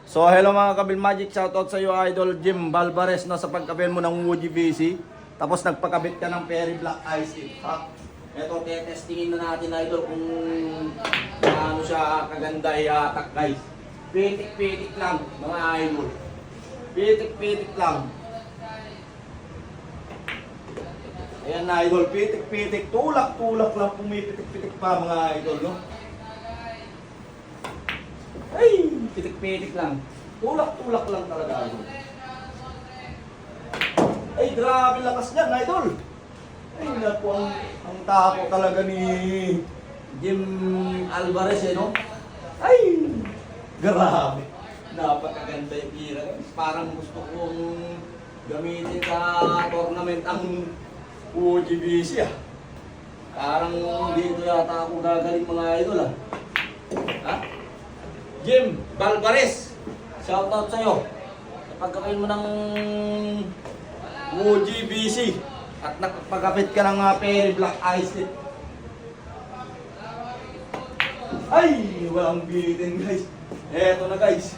So hello mga Kabil Magic, shoutout sa iyo Idol Jim Balbares no, sa pagkabit mo ng Woody VC. Tapos nagpakabit ka ng Perry Black Ice Tip. Ha? Ito, testingin na natin Idol kung ano siya kaganda i-attack guys. Pitik-pitik lang mga Idol. Pitik-pitik lang. Ayan na Idol, pitik-pitik. Tulak-tulak lang, pumipitik-pitik pa mga Idol no. Ay, pitik-pitik lang. Tulak-tulak lang talaga, Idol. Ay, grabe lakas niyan, Idol. Ay, naku, ang tako talaga ni Jim Alvarez, eh, no? Ay, grabe. Napakaganda yung tira. Parang gusto kong gamitin sa tournament ang UGBC, ah. Parang dito yata ako gagaling mga Idol, ah. Ha? Jim Balbares, shoutout sa'yo. Pagkakain mo ng UGBC at nakapagkapit ka ng Perry Black Ice Tip. Ay, walang bitin guys. Eto na guys.